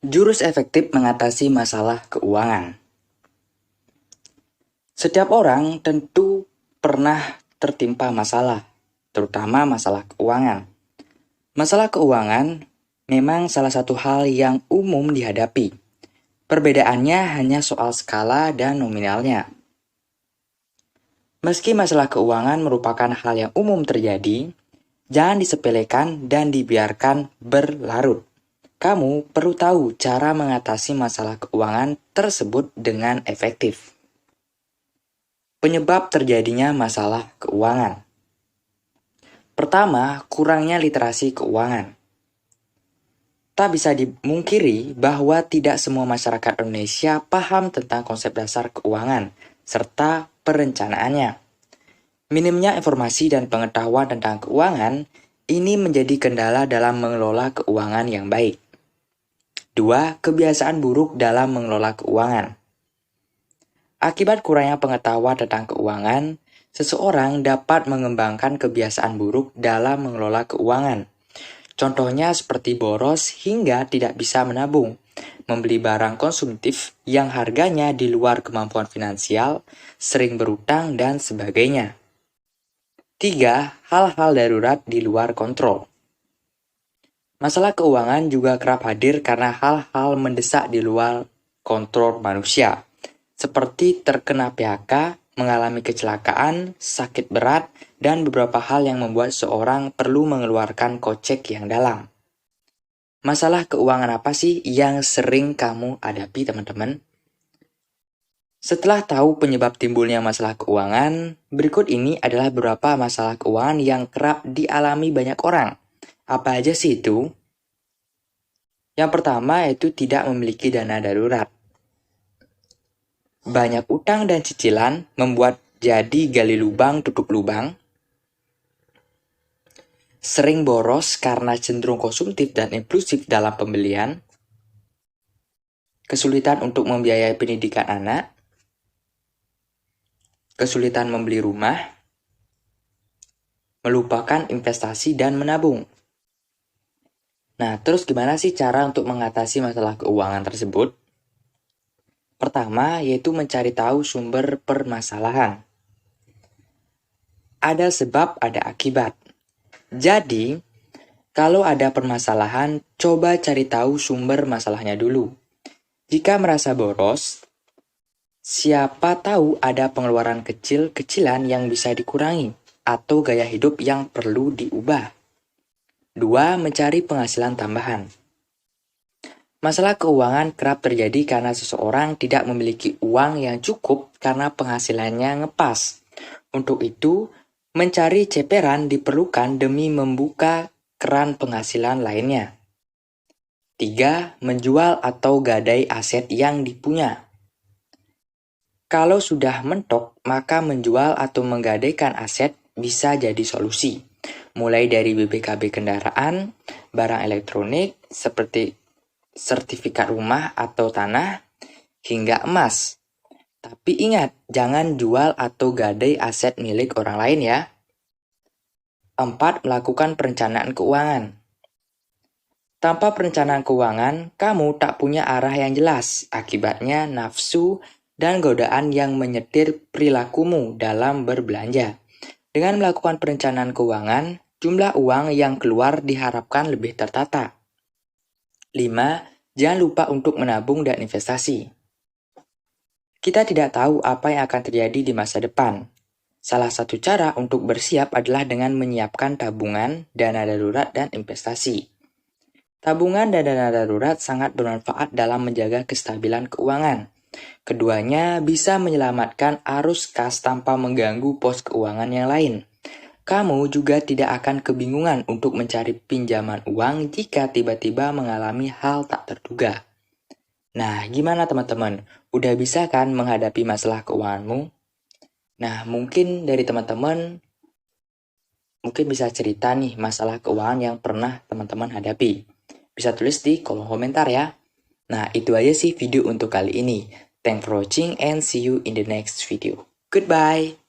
Jurus efektif mengatasi masalah keuangan. Setiap orang tentu pernah tertimpa masalah, terutama masalah keuangan. Masalah keuangan memang salah satu hal yang umum dihadapi. Perbedaannya hanya soal skala dan nominalnya. Meski masalah keuangan merupakan hal yang umum terjadi, jangan disepelekan dan dibiarkan berlarut. Kamu perlu tahu cara mengatasi masalah keuangan tersebut dengan efektif. Penyebab terjadinya masalah keuangan. Pertama, kurangnya literasi keuangan. Tak bisa dimungkiri bahwa tidak semua masyarakat Indonesia paham tentang konsep dasar keuangan serta perencanaannya. Minimnya informasi dan pengetahuan tentang keuangan ini menjadi kendala dalam mengelola keuangan yang baik. 2. Kebiasaan buruk dalam mengelola keuangan. Akibat kurangnya pengetahuan tentang keuangan, seseorang dapat mengembangkan kebiasaan buruk dalam mengelola keuangan. Contohnya seperti boros hingga tidak bisa menabung, membeli barang konsumtif yang harganya di luar kemampuan finansial, sering berutang, dan sebagainya. 3. Hal-hal darurat di luar kontrol. Masalah keuangan juga kerap hadir karena hal-hal mendesak di luar kontrol manusia, seperti terkena PHK, mengalami kecelakaan, sakit berat, dan beberapa hal yang membuat seorang perlu mengeluarkan kocek yang dalam. Masalah keuangan apa sih yang sering kamu hadapi, teman-teman? Setelah tahu penyebab timbulnya masalah keuangan, berikut ini adalah beberapa masalah keuangan yang kerap dialami banyak orang. Apa aja sih itu? Yang pertama yaitu tidak memiliki dana darurat. Banyak utang dan cicilan membuat jadi gali lubang tutup lubang. Sering boros karena cenderung konsumtif dan impulsif dalam pembelian. Kesulitan untuk membiayai pendidikan anak. Kesulitan membeli rumah. Melupakan investasi dan menabung. Nah, terus gimana sih cara untuk mengatasi masalah keuangan tersebut? Pertama, yaitu mencari tahu sumber permasalahan. Ada sebab, ada akibat. Jadi, kalau ada permasalahan, coba cari tahu sumber masalahnya dulu. Jika merasa boros, siapa tahu ada pengeluaran kecil-kecilan yang bisa dikurangi atau gaya hidup yang perlu diubah. 2. Mencari penghasilan tambahan. Masalah keuangan kerap terjadi karena seseorang tidak memiliki uang yang cukup karena penghasilannya ngepas. Untuk itu, mencari ceperan diperlukan demi membuka keran penghasilan lainnya. 3. Menjual atau gadai aset yang dipunya. Kalau sudah mentok, maka menjual atau menggadaikan aset bisa jadi solusi. Mulai dari BPKB kendaraan, barang elektronik seperti sertifikat rumah atau tanah, hingga emas. Tapi ingat, jangan jual atau gadai aset milik orang lain ya. 4. Melakukan perencanaan keuangan. Tanpa perencanaan keuangan, kamu tak punya arah yang jelas. Akibatnya nafsu dan godaan yang menyetir perilakumu dalam berbelanja. Dengan melakukan perencanaan keuangan, jumlah uang yang keluar diharapkan lebih tertata. 5. Jangan lupa untuk menabung dan investasi. Kita tidak tahu apa yang akan terjadi di masa depan. Salah satu cara untuk bersiap adalah dengan menyiapkan tabungan, dana darurat, dan investasi. Tabungan dan dana darurat sangat bermanfaat dalam menjaga kestabilan keuangan. Keduanya bisa menyelamatkan arus kas tanpa mengganggu pos keuangan yang lain. Kamu juga tidak akan kebingungan untuk mencari pinjaman uang jika tiba-tiba mengalami hal tak terduga. Nah, gimana teman-teman? Udah bisa kan menghadapi masalah keuanganmu? Nah, mungkin dari teman-teman, mungkin bisa cerita nih masalah keuangan yang pernah teman-teman hadapi. Bisa tulis di kolom komentar ya. Nah, itu aja sih video untuk kali ini. Thanks for watching and see you in the next video. Goodbye!